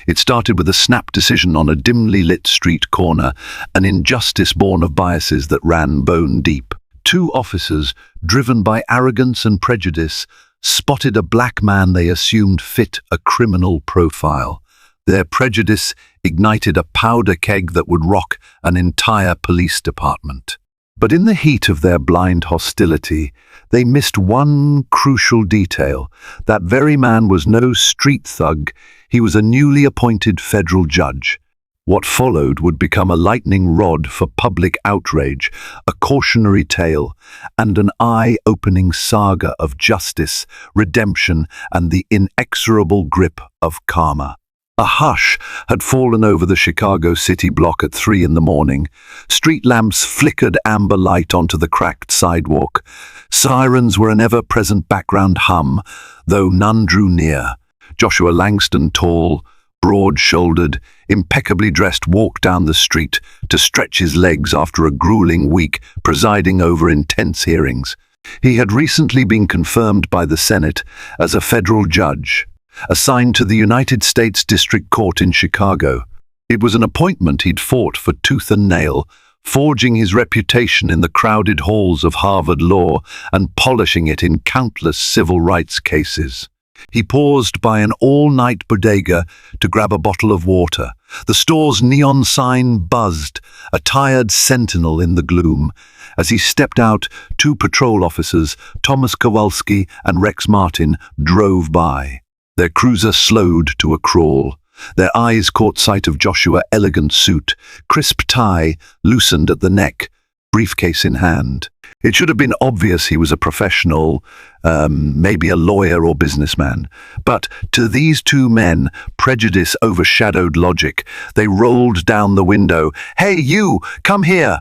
It started with a snap decision on a dimly lit street corner, an injustice born of biases that ran bone deep. Two officers, driven by arrogance and prejudice, spotted a black man they assumed fit a criminal profile. Their prejudice ignited a powder keg that would rock an entire police department. But in the heat of their blind hostility, they missed one crucial detail. That very man was no street thug, he was a newly appointed federal judge. What followed would become a lightning rod for public outrage, a cautionary tale, and an eye-opening saga of justice, redemption, and the inexorable grip of karma. A hush had fallen over the Chicago city block at 3 in the morning. Street lamps flickered amber light onto the cracked sidewalk. Sirens were an ever-present background hum, though none drew near. Joshua Langston, tall, broad-shouldered, impeccably dressed, walked down the street to stretch his legs after a grueling week presiding over intense hearings. He had recently been confirmed by the Senate as a federal judge, assigned to the United States District Court in Chicago. It was an appointment he'd fought for tooth and nail, forging his reputation in the crowded halls of Harvard Law and polishing it in countless civil rights cases. He paused by an all-night bodega to grab a bottle of water. The store's neon sign buzzed, a tired sentinel in the gloom. As he stepped out, 2 patrol officers, Thomas Kowalski and Rex Martin, drove by. Their cruiser slowed to a crawl. Their eyes caught sight of Joshua's elegant suit, crisp tie loosened at the neck, briefcase in hand. It should have been obvious he was a professional, maybe a lawyer or businessman. But to these 2 men, prejudice overshadowed logic. They rolled down the window. "Hey, you! Come here!"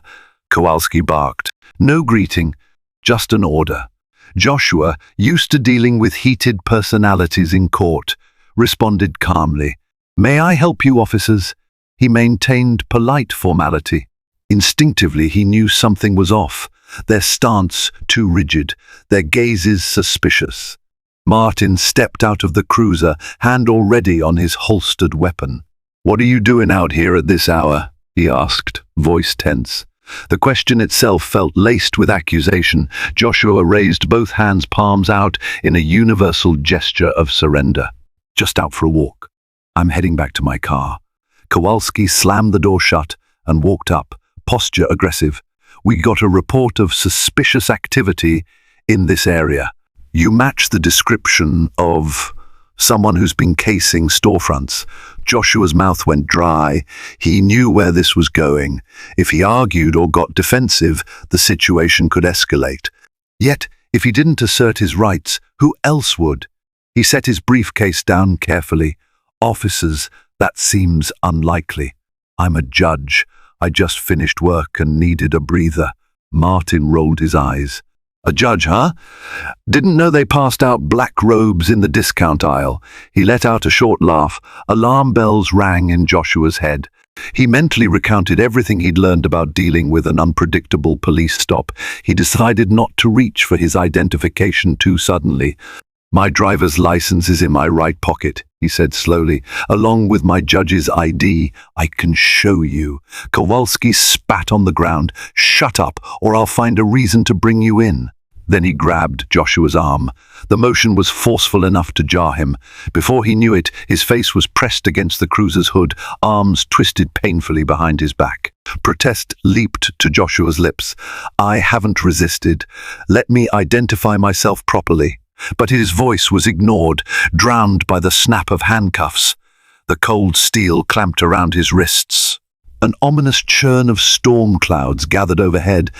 Kowalski barked. No greeting, just an order. Joshua, used to dealing with heated personalities in court, responded calmly. "May I help you, officers?" He maintained polite formality. Instinctively, he knew something was off, their stance too rigid, their gazes suspicious. Martin stepped out of the cruiser, hand already on his holstered weapon. "What are you doing out here at this hour?" he asked, voice tense. The question itself felt laced with accusation. Joshua raised both hands, palms out, in a universal gesture of surrender. "Just out for a walk. I'm heading back to my car." Kowalski slammed the door shut and walked up, posture aggressive. "We got a report of suspicious activity in this area. You match the description of someone who's been casing storefronts." Joshua's mouth went dry. He knew where this was going. If he argued or got defensive, the situation could escalate. Yet, if he didn't assert his rights, who else would? He set his briefcase down carefully. "Officers, that seems unlikely. I'm a judge. I just finished work and needed a breather." Martin rolled his eyes. "A judge, huh? Didn't know they passed out black robes in the discount aisle." He let out a short laugh. Alarm bells rang in Joshua's head. He mentally recounted everything he'd learned about dealing with an unpredictable police stop. He decided not to reach for his identification too suddenly. "My driver's license is in my right pocket," he said slowly, "along with my judge's ID. I can show you." Kowalski spat on the ground. "Shut up, or I'll find a reason to bring you in." Then he grabbed Joshua's arm. The motion was forceful enough to jar him. Before he knew it, his face was pressed against the cruiser's hood, arms twisted painfully behind his back. Protest leaped to Joshua's lips. "I haven't resisted. Let me identify myself properly." But his voice was ignored, drowned by the snap of handcuffs. The cold steel clamped around his wrists. An ominous churn of storm clouds gathered overhead,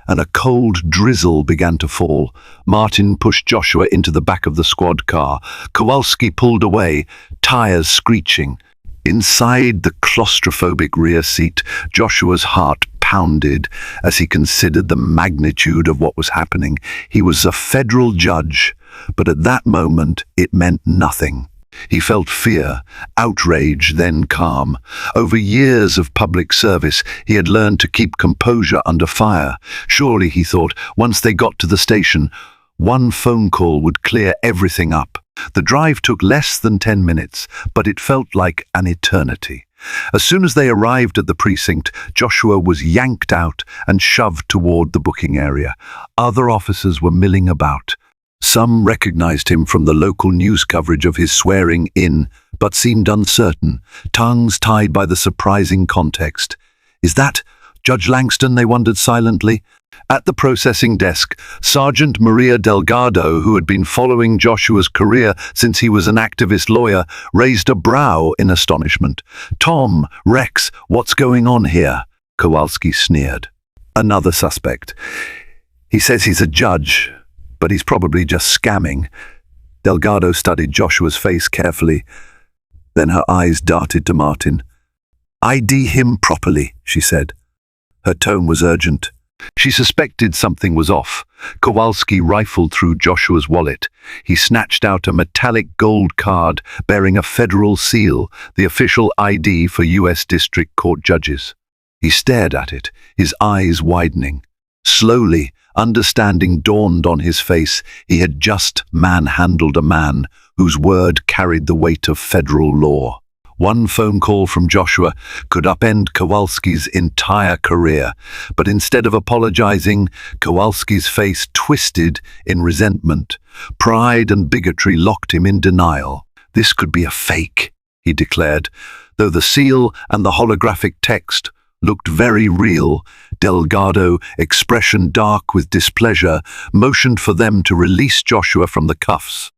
and a cold drizzle began to fall. Martin pushed Joshua into the back of the squad car. Kowalski pulled away, tires screeching. Inside the claustrophobic rear seat, Joshua's heart pounded as he considered the magnitude of what was happening. He was a federal judge, but at that moment it meant nothing. He felt fear, outrage, then calm. Over years of public service, he had learned to keep composure under fire. Surely, he thought, once they got to the station, one phone call would clear everything up. The drive took less than 10 minutes, but it felt like an eternity. As soon as they arrived at the precinct, Joshua was yanked out and shoved toward the booking area. Other officers were milling about. Some recognized him from the local news coverage of his swearing in, but seemed uncertain, tongues tied by the surprising context. Is that Judge Langston, they wondered silently? At the processing desk, Sergeant Maria Delgado, who had been following Joshua's career since he was an activist lawyer, raised a brow in astonishment. "Tom, Rex, what's going on here?" Kowalski sneered. "Another suspect. He says he's a judge, but he's probably just scamming." Delgado studied Joshua's face carefully. Then her eyes darted to Martin. "ID him properly," she said. Her tone was urgent. She suspected something was off. Kowalski rifled through Joshua's wallet. He snatched out a metallic gold card bearing a federal seal, the official ID for U.S. District Court judges. He stared at it, his eyes widening. Slowly, understanding dawned on his face. He had just manhandled a man whose word carried the weight of federal law. One phone call from Joshua could upend Kowalski's entire career, but instead of apologizing, Kowalski's face twisted in resentment. Pride and bigotry locked him in denial. "This could be a fake," he declared. Though the seal and the holographic text looked very real, Delgado, expression dark with displeasure, motioned for them to release Joshua from the cuffs.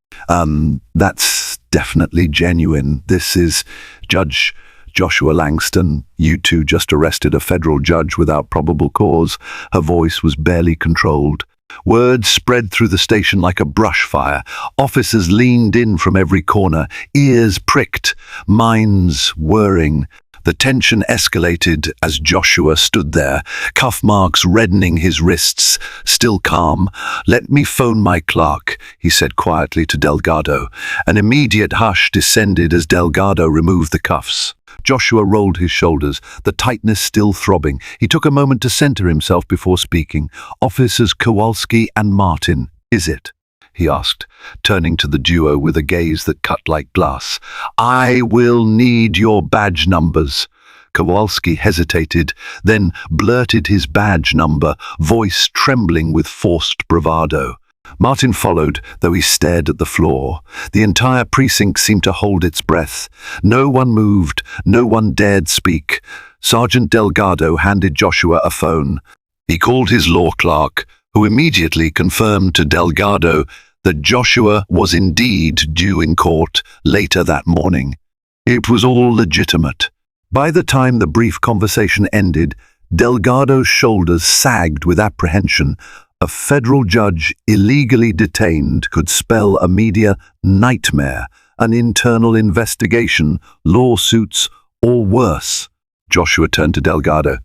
That's definitely genuine. This is Judge Joshua Langston. You two just arrested a federal judge without probable cause." Her voice was barely controlled. Words spread through the station like a brush fire. Officers leaned in from every corner, ears pricked, minds whirring. The tension escalated as Joshua stood there, cuff marks reddening his wrists, still calm. "Let me phone my clerk," he said quietly to Delgado. An immediate hush descended as Delgado removed the cuffs. Joshua rolled his shoulders, the tightness still throbbing. He took a moment to center himself before speaking. "Officers Kowalski and Martin, is it?" he asked, turning to the duo with a gaze that cut like glass. "I will need your badge numbers." Kowalski hesitated, then blurted his badge number, voice trembling with forced bravado. Martin followed, though he stared at the floor. The entire precinct seemed to hold its breath. No one moved, no one dared speak. Sergeant Delgado handed Joshua a phone. He called his law clerk, who immediately confirmed to Delgado that Joshua was indeed due in court later that morning. It was all legitimate. By the time the brief conversation ended, Delgado's shoulders sagged with apprehension. A federal judge illegally detained could spell a media nightmare, an internal investigation, lawsuits, or worse. Joshua turned to Delgado.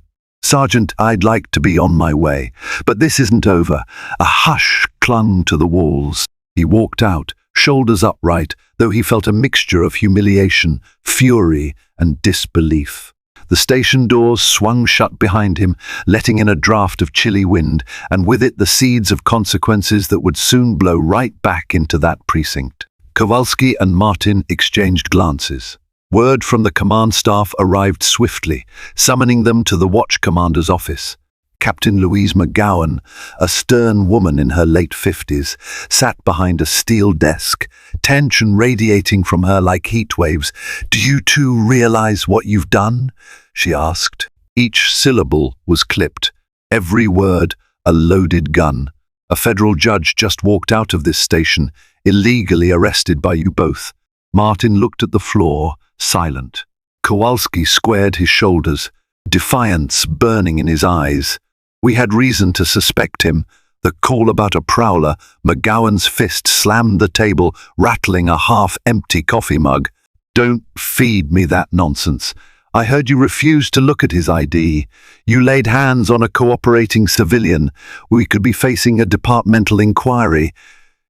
"Sergeant, I'd like to be on my way, but this isn't over." A hush clung to the walls. He walked out, shoulders upright, though he felt a mixture of humiliation, fury, and disbelief. The station doors swung shut behind him, letting in a draft of chilly wind, and with it the seeds of consequences that would soon blow right back into that precinct. Kowalski and Martin exchanged glances. Word from the command staff arrived swiftly, summoning them to the watch commander's office. Captain Louise McGowan, a stern woman in her late 50s, sat behind a steel desk, tension radiating from her like heat waves. "Do you two realize what you've done?" she asked. Each syllable was clipped, every word a loaded gun. "A federal judge just walked out of this station, illegally arrested by you both." Martin looked at the floor, silent. Kowalski squared his shoulders, defiance burning in his eyes. "We had reason to suspect him." The call about a prowler, McGowan's fist slammed the table, rattling a half-empty coffee mug. "Don't feed me that nonsense. I heard you refused to look at his ID. You laid hands on a cooperating civilian. We could be facing a departmental inquiry.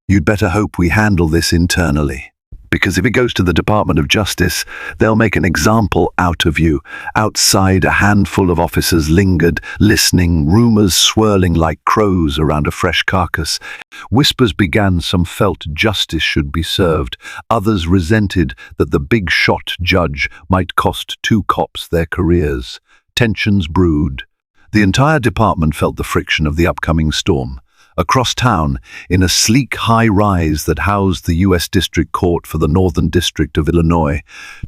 You'd better hope we handle this internally." Because if it goes to the Department of Justice, they'll make an example out of you. Outside, a handful of officers lingered, listening, rumors swirling like crows around a fresh carcass. Whispers began some felt justice should be served. Others resented that the big shot judge might cost two cops their careers. Tensions brewed. The entire department felt the friction of the upcoming storm. Across town, in a sleek high-rise that housed the U.S. District Court for the Northern District of Illinois,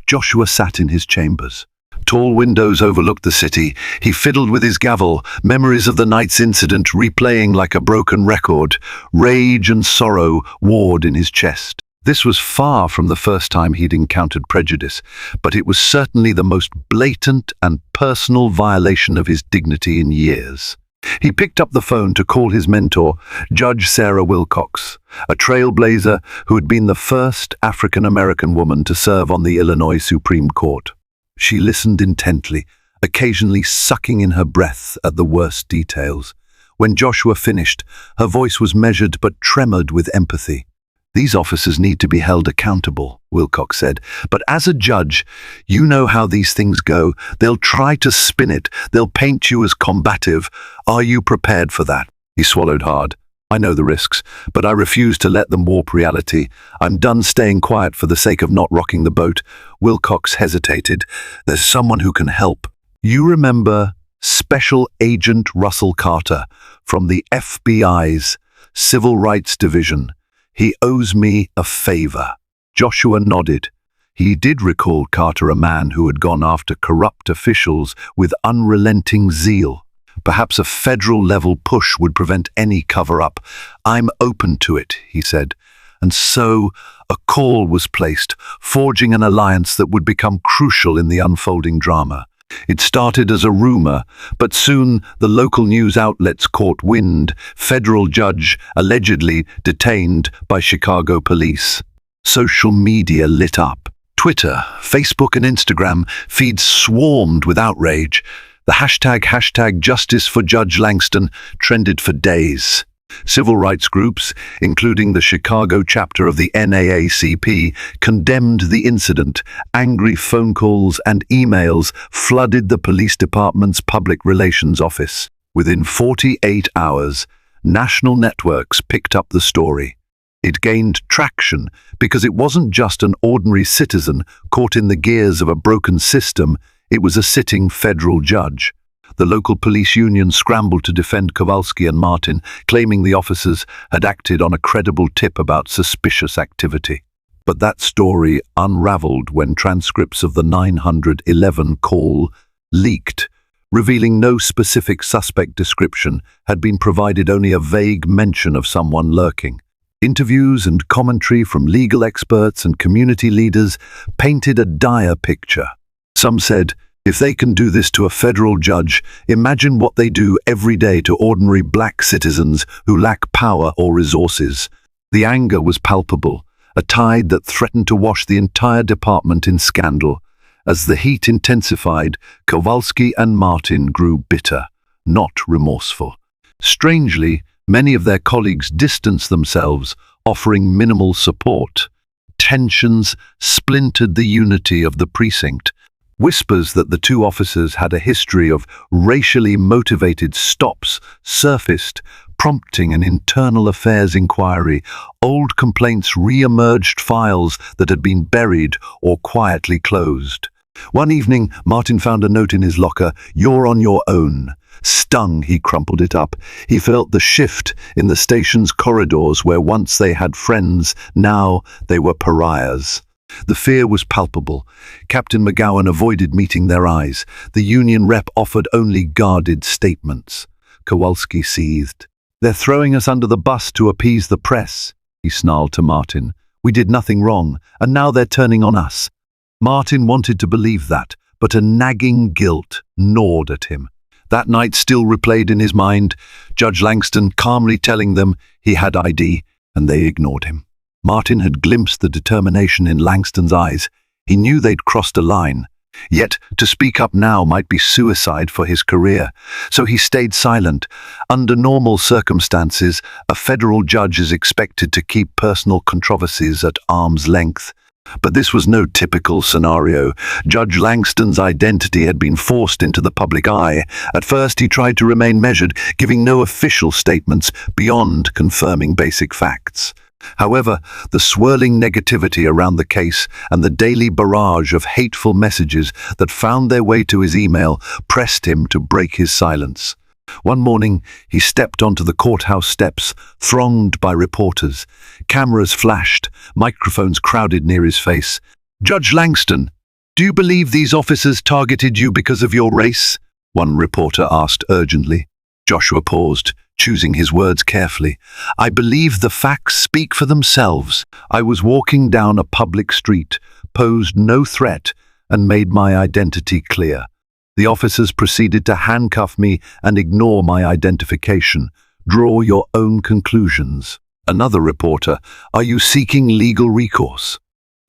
Joshua sat in his chambers. Tall windows overlooked the city. He fiddled with his gavel, memories of the night's incident replaying like a broken record. Rage and sorrow warred in his chest. This was far from the first time he'd encountered prejudice, but it was certainly the most blatant and personal violation of his dignity in years. He picked up the phone to call his mentor, Judge Sarah Wilcox, a trailblazer who had been the first African-American woman to serve on the Illinois Supreme Court. She listened intently, occasionally sucking in her breath at the worst details. When Joshua finished, her voice was measured but tremored with empathy. "These officers need to be held accountable," Wilcox said. "But as a judge, you know how these things go. They'll try to spin it. They'll paint you as combative. Are you prepared for that?" He swallowed hard. "I know the risks, but I refuse to let them warp reality. I'm done staying quiet for the sake of not rocking the boat." Wilcox hesitated. "There's someone who can help. You remember Special Agent Russell Carter from the FBI's Civil Rights Division? He owes me a favor." Joshua nodded. He did recall Carter, a man who had gone after corrupt officials with unrelenting zeal. Perhaps a federal-level push would prevent any cover-up. "I'm open to it," he said. And so a call was placed, forging an alliance that would become crucial in the unfolding drama. It started as a rumor, but soon the local news outlets caught wind. Federal judge allegedly detained by Chicago police. Social media lit up. Twitter, Facebook and Instagram feeds swarmed with outrage. The hashtag Justice for Judge Langston trended for days. Civil rights groups, including the Chicago chapter of the NAACP, condemned the incident. Angry phone calls and emails flooded the police department's public relations office. Within 48 hours, national networks picked up the story. It gained traction because it wasn't just an ordinary citizen caught in the gears of a broken system, it was a sitting federal judge. The local police union scrambled to defend Kowalski and Martin, claiming the officers had acted on a credible tip about suspicious activity. But that story unraveled when transcripts of the 911 call leaked, revealing no specific suspect description, had been provided only a vague mention of someone lurking. Interviews and commentary from legal experts and community leaders painted a dire picture. Some said, "If they can do this to a federal judge, imagine what they do every day to ordinary black citizens who lack power or resources." The anger was palpable, a tide that threatened to wash the entire department in scandal. As the heat intensified, Kowalski and Martin grew bitter, not remorseful. Strangely, many of their colleagues distanced themselves, offering minimal support. Tensions splintered the unity of the precinct. Whispers that the two officers had a history of racially motivated stops surfaced, prompting an internal affairs inquiry. Old complaints re-emerged, files that had been buried or quietly closed. One evening, Martin found a note in his locker, "You're on your own." Stung, he crumpled it up. He felt the shift in the station's corridors where once they had friends, now they were pariahs. The fear was palpable. Captain McGowan avoided meeting their eyes. The union rep offered only guarded statements. Kowalski seethed. "They're throwing us under the bus to appease the press," he snarled to Martin. "We did nothing wrong, and now they're turning on us." Martin wanted to believe that, but a nagging guilt gnawed at him. That night still replayed in his mind, Judge Langston calmly telling them he had ID, and they ignored him. Martin had glimpsed the determination in Langston's eyes. He knew they'd crossed a line. Yet, to speak up now might be suicide for his career. So he stayed silent. Under normal circumstances, a federal judge is expected to keep personal controversies at arm's length. But this was no typical scenario. Judge Langston's identity had been forced into the public eye. At first, he tried to remain measured, giving no official statements beyond confirming basic facts. However, the swirling negativity around the case and the daily barrage of hateful messages that found their way to his email pressed him to break his silence. One morning, he stepped onto the courthouse steps, thronged by reporters. Cameras flashed, microphones crowded near his face. "Judge Langston, do you believe these officers targeted you because of your race?" one reporter asked urgently. Joshua paused, choosing his words carefully. "I believe the facts speak for themselves. I was walking down a public street, posed no threat, and made my identity clear. The officers proceeded to handcuff me and ignore my identification. Draw your own conclusions." Another reporter, "Are you seeking legal recourse?"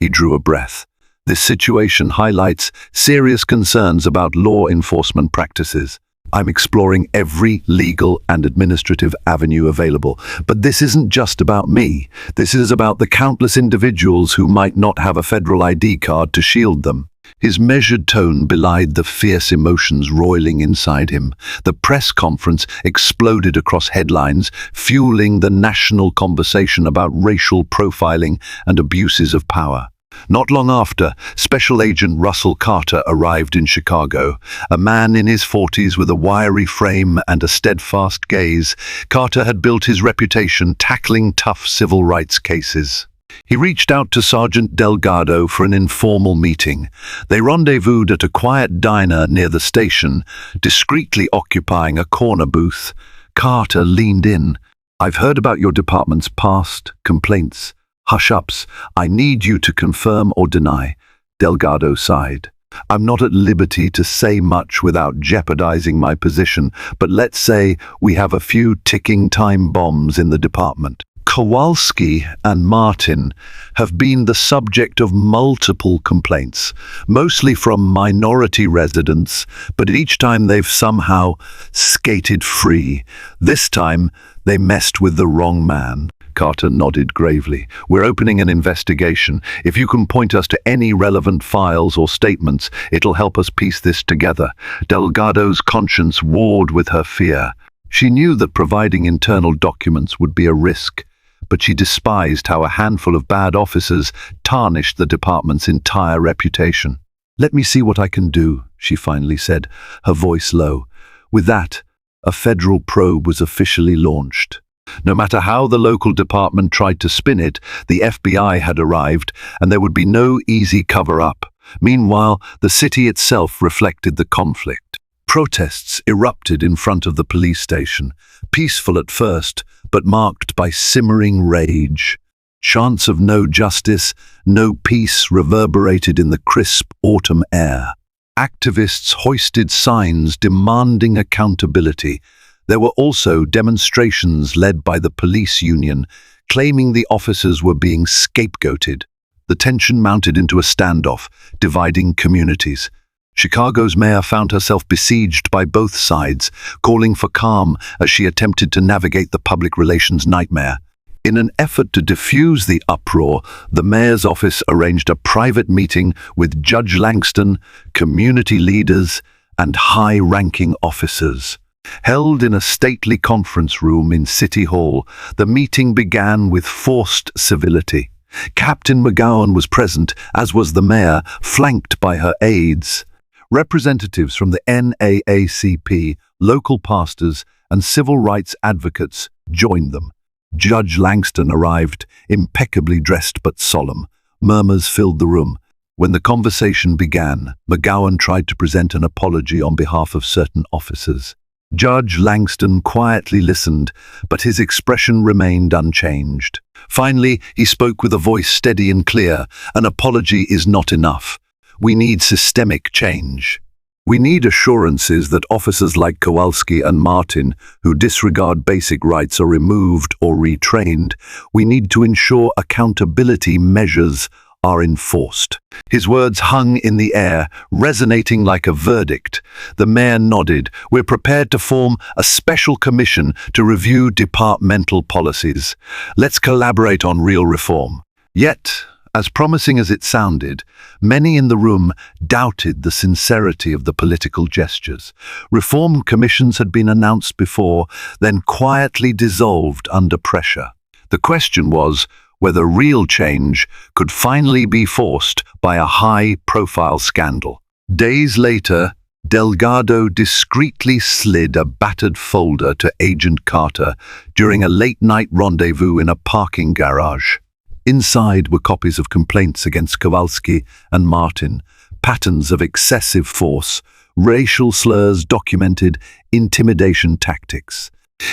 He drew a breath. This situation highlights serious concerns about law enforcement practices. "I'm exploring every legal and administrative avenue available. But this isn't just about me. This is about the countless individuals who might not have a federal ID card to shield them." His measured tone belied the fierce emotions roiling inside him. The press conference exploded across headlines, fueling the national conversation about racial profiling and abuses of power. Not long after, Special Agent Russell Carter arrived in Chicago. A man in his 40s with a wiry frame and a steadfast gaze, Carter had built his reputation tackling tough civil rights cases. He reached out to Sergeant Delgado for an informal meeting. They rendezvoused at a quiet diner near the station, discreetly occupying a corner booth. Carter leaned in. "I've heard about your department's past complaints. Hush-ups. I need you to confirm or deny." Delgado sighed. "I'm not at liberty to say much without jeopardizing my position, but let's say we have a few ticking time bombs in the department. Kowalski and Martin have been the subject of multiple complaints, mostly from minority residents, but each time they've somehow skated free. This time, they messed with the wrong man." Carter nodded gravely. "We're opening an investigation. If you can point us to any relevant files or statements, it'll help us piece this together." Delgado's conscience warred with her fear. She knew that providing internal documents would be a risk, but she despised how a handful of bad officers tarnished the department's entire reputation. "Let me see what I can do," she finally said, her voice low. With that, a federal probe was officially launched. No matter how the local department tried to spin it, the FBI had arrived, and there would be no easy cover-up. Meanwhile, the city itself reflected the conflict. Protests erupted in front of the police station, peaceful at first, but marked by simmering rage. Chants of no justice, no peace reverberated in the crisp autumn air. Activists hoisted signs demanding accountability. There were also demonstrations led by the police union, claiming the officers were being scapegoated. The tension mounted into a standoff, dividing communities. Chicago's mayor found herself besieged by both sides, calling for calm as she attempted to navigate the public relations nightmare. In an effort to diffuse the uproar, the mayor's office arranged a private meeting with Judge Langston, community leaders, and high-ranking officers. Held in a stately conference room in City Hall, the meeting began with forced civility. Captain McGowan was present, as was the mayor, flanked by her aides. Representatives from the NAACP, local pastors, and civil rights advocates joined them. Judge Langston arrived, impeccably dressed but solemn. Murmurs filled the room. When the conversation began, McGowan tried to present an apology on behalf of certain officers. Judge Langston quietly listened, but his expression remained unchanged. Finally, he spoke with a voice steady and clear. "An apology is not enough. We need systemic change. We need assurances that officers like Kowalski and Martin, who disregard basic rights, are removed or retrained. We need to ensure accountability measures are enforced." His words hung in the air, resonating like a verdict. The mayor nodded. "We're prepared to form a special commission to review departmental policies. Let's collaborate on real reform." Yet, As promising as it sounded, many in the room doubted the sincerity of the political gestures. Reform commissions had been announced before, then quietly dissolved under pressure. The question was whether real change could finally be forced by a high-profile scandal. Days later, Delgado discreetly slid a battered folder to Agent Carter during a late-night rendezvous in a parking garage. Inside were copies of complaints against Kowalski and Martin, patterns of excessive force, racial slurs documented, intimidation tactics.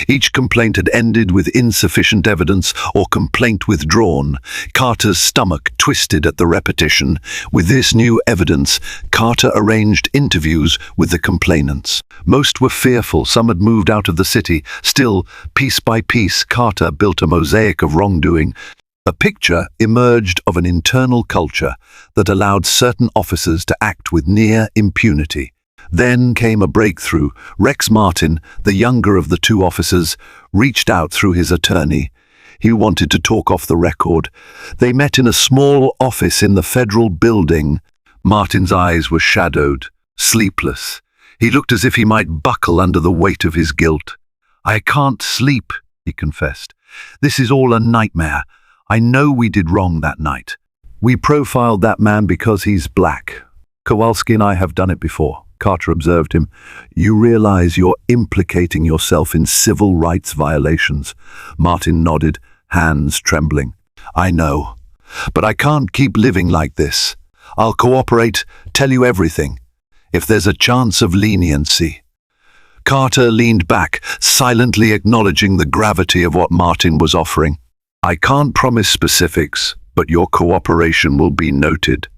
Each complaint had ended with insufficient evidence or complaint withdrawn. Carter's stomach twisted at the repetition. With this new evidence, Carter arranged interviews with the complainants. Most were fearful, some had moved out of the city. Still, piece by piece, Carter built a mosaic of wrongdoing. A picture emerged of an internal culture that allowed certain officers to act with near impunity. Then came a breakthrough. Rex Martin, the younger of the two officers, reached out through his attorney. He wanted to talk off the record. They met in a small office in the federal building. Martin's eyes were shadowed, sleepless. He looked as if he might buckle under the weight of his guilt. "I can't sleep," he confessed. "This is all a nightmare. I know we did wrong that night. We profiled that man because he's black. Kowalski and I have done it before." Carter observed him. "You realize you're implicating yourself in civil rights violations." Martin nodded, hands trembling. "I know, but I can't keep living like this. I'll cooperate, tell you everything, if there's a chance of leniency." Carter leaned back, silently acknowledging the gravity of what Martin was offering. "I can't promise specifics, but your cooperation will be noted.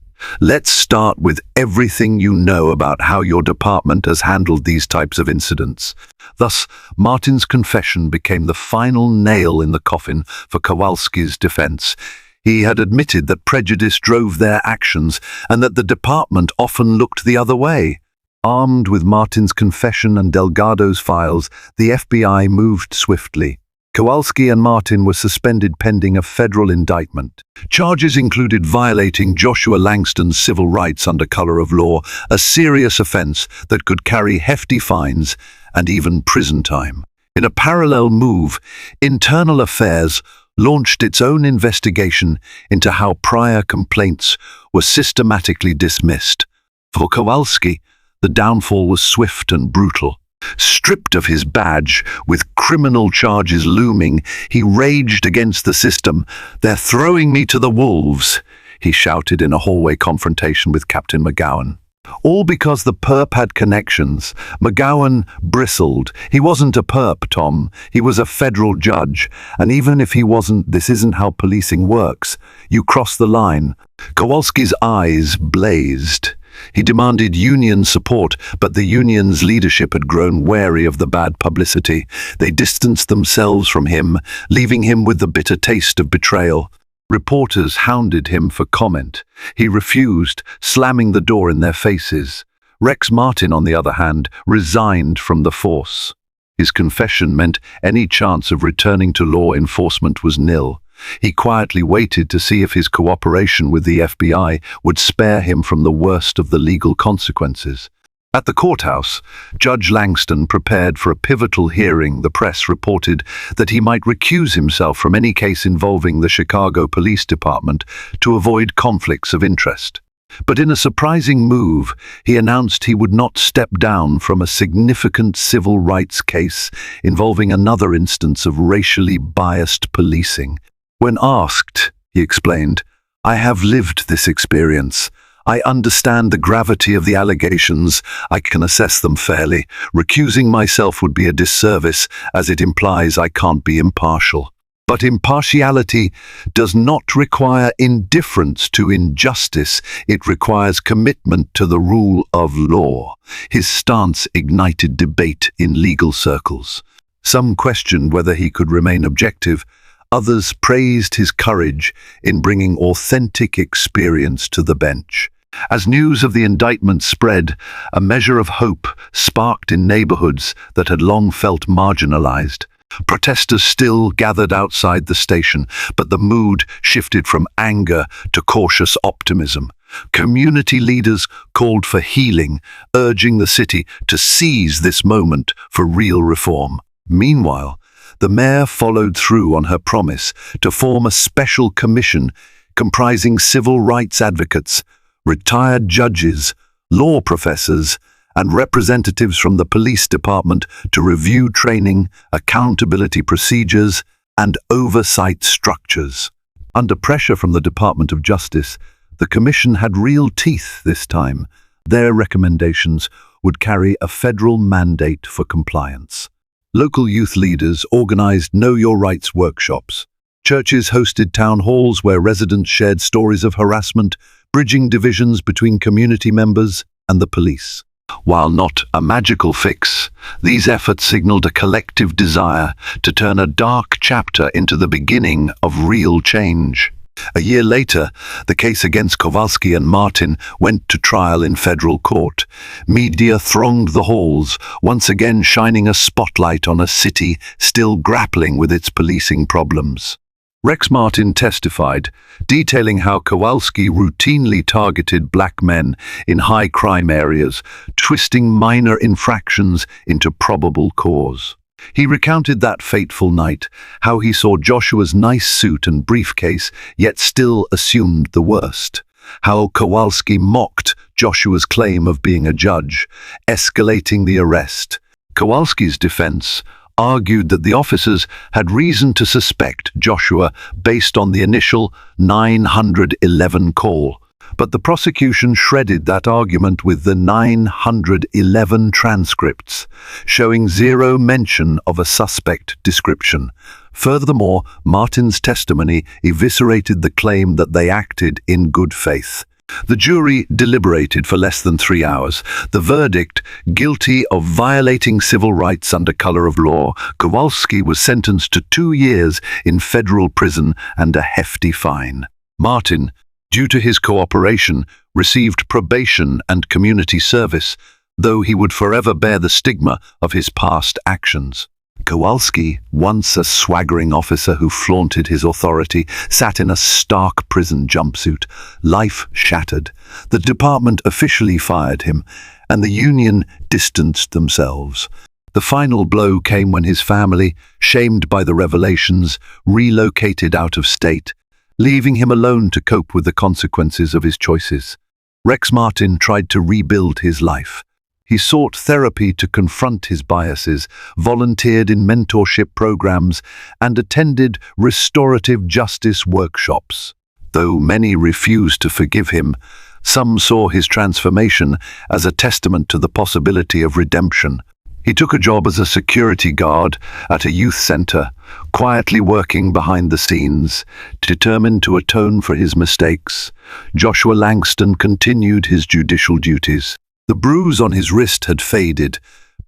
Let's start with everything you know about how your department has handled these types of incidents." Thus, Martin's confession became the final nail in the coffin for Kowalski's defense. He had admitted that prejudice drove their actions and that the department often looked the other way. Armed with Martin's confession and Delgado's files, the FBI moved swiftly. Kowalski and Martin were suspended pending a federal indictment. Charges included violating Joshua Langston's civil rights under color of law, a serious offense that could carry hefty fines and even prison time. In a parallel move, Internal Affairs launched its own investigation into how prior complaints were systematically dismissed. For Kowalski, the downfall was swift and brutal. Stripped of his badge, with criminal charges looming, he raged against the system. "They're throwing me to the wolves," he shouted in a hallway confrontation with Captain McGowan. All because the perp had connections. McGowan bristled. "He wasn't a perp, Tom. He was a federal judge. And even if he wasn't, this isn't how policing works. You cross the line." Kowalski's eyes blazed. He demanded union support, but the union's leadership had grown wary of the bad publicity. They distanced themselves from him, leaving him with the bitter taste of betrayal. Reporters hounded him for comment. He refused, slamming the door in their faces. Rex Martin, on the other hand, resigned from the force. His confession meant any chance of returning to law enforcement was nil. He quietly waited to see if his cooperation with the FBI would spare him from the worst of the legal consequences. At the courthouse, Judge Langston prepared for a pivotal hearing. The press reported that he might recuse himself from any case involving the Chicago Police Department to avoid conflicts of interest. But in a surprising move, he announced he would not step down from a significant civil rights case involving another instance of racially biased policing. When asked, he explained, "I have lived this experience. I understand the gravity of the allegations. I can assess them fairly. Recusing myself would be a disservice, as it implies I can't be impartial. But impartiality does not require indifference to injustice. It requires commitment to the rule of law." His stance ignited debate in legal circles. Some questioned whether he could remain objective. Others praised his courage in bringing authentic experience to the bench. As news of the indictment spread, a measure of hope sparked in neighborhoods that had long felt marginalized. Protesters still gathered outside the station, but the mood shifted from anger to cautious optimism. Community leaders called for healing, urging the city to seize this moment for real reform. Meanwhile, the mayor followed through on her promise to form a special commission comprising civil rights advocates, retired judges, law professors, and representatives from the police department to review training, accountability procedures, and oversight structures. Under pressure from the Department of Justice, the commission had real teeth this time. Their recommendations would carry a federal mandate for compliance. Local youth leaders organized Know Your Rights workshops. Churches hosted town halls where residents shared stories of harassment, bridging divisions between community members and the police. While not a magical fix, these efforts signaled a collective desire to turn a dark chapter into the beginning of real change. A year later, the case against Kowalski and Martin went to trial in federal court. Media thronged the halls, once again shining a spotlight on a city still grappling with its policing problems. Rex Martin testified, detailing how Kowalski routinely targeted black men in high-crime areas, twisting minor infractions into probable cause. He recounted that fateful night, how he saw Joshua's nice suit and briefcase, yet still assumed the worst. How Kowalski mocked Joshua's claim of being a judge, escalating the arrest. Kowalski's defense argued that the officers had reason to suspect Joshua based on the initial 911 call, but the prosecution shredded that argument with the 911 transcripts, showing zero mention of a suspect description. Furthermore, Martin's testimony eviscerated the claim that they acted in good faith. The jury deliberated for less than 3 hours. The verdict, guilty of violating civil rights under color of law. Kowalski was sentenced to 2 years in federal prison and a hefty fine. Martin, due to his cooperation, received probation and community service, though he would forever bear the stigma of his past actions. Kowalski, once a swaggering officer who flaunted his authority, sat in a stark prison jumpsuit, life shattered. The department officially fired him, and the union distanced themselves. The final blow came when his family, shamed by the revelations, relocated out of state, leaving him alone to cope with the consequences of his choices. Rex Martin tried to rebuild his life. He sought therapy to confront his biases, volunteered in mentorship programs, and attended restorative justice workshops. Though many refused to forgive him, some saw his transformation as a testament to the possibility of redemption. He took a job as a security guard at a youth center, quietly working behind the scenes, determined to atone for his mistakes. Joshua Langston continued his judicial duties. The bruise on his wrist had faded,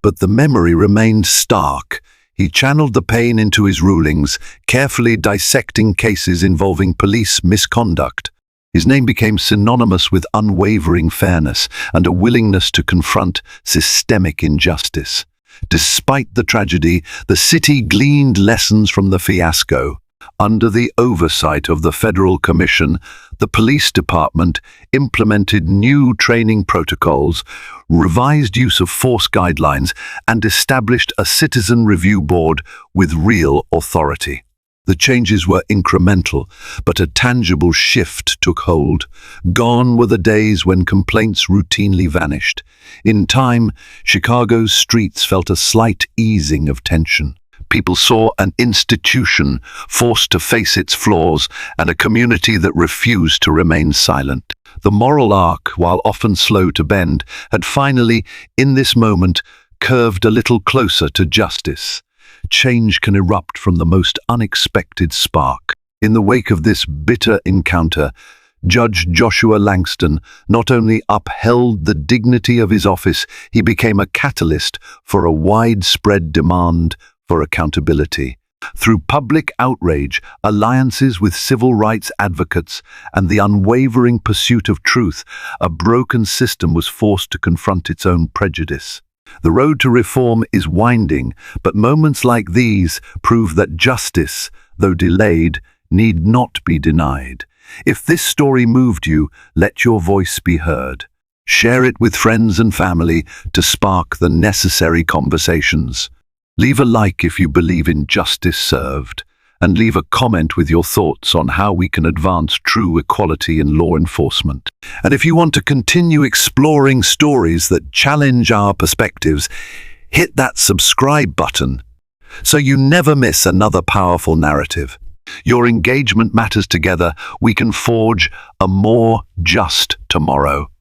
but the memory remained stark. He channeled the pain into his rulings, carefully dissecting cases involving police misconduct. His name became synonymous with unwavering fairness and a willingness to confront systemic injustice. Despite the tragedy, the city gleaned lessons from the fiasco. Under the oversight of the Federal Commission, the police department implemented new training protocols, revised use of force guidelines, and established a citizen review board with real authority. The changes were incremental, but a tangible shift took hold. Gone were the days when complaints routinely vanished. In time, Chicago's streets felt a slight easing of tension. People saw an institution forced to face its flaws and a community that refused to remain silent. The moral arc, while often slow to bend, had finally, in this moment, curved a little closer to justice. Change can erupt from the most unexpected spark. In the wake of this bitter encounter, Judge Joshua Langston not only upheld the dignity of his office, he became a catalyst for a widespread demand for accountability. Through public outrage, alliances with civil rights advocates, and the unwavering pursuit of truth, a broken system was forced to confront its own prejudice. The road to reform is winding, but moments like these prove that justice, though delayed, need not be denied. If this story moved you, let your voice be heard. Share it with friends and family to spark the necessary conversations. Leave a like if you believe in justice served, and leave a comment with your thoughts on how we can advance true equality in law enforcement. And if you want to continue exploring stories that challenge our perspectives, hit that subscribe button so you never miss another powerful narrative. Your engagement matters. Together, we can forge a more just tomorrow.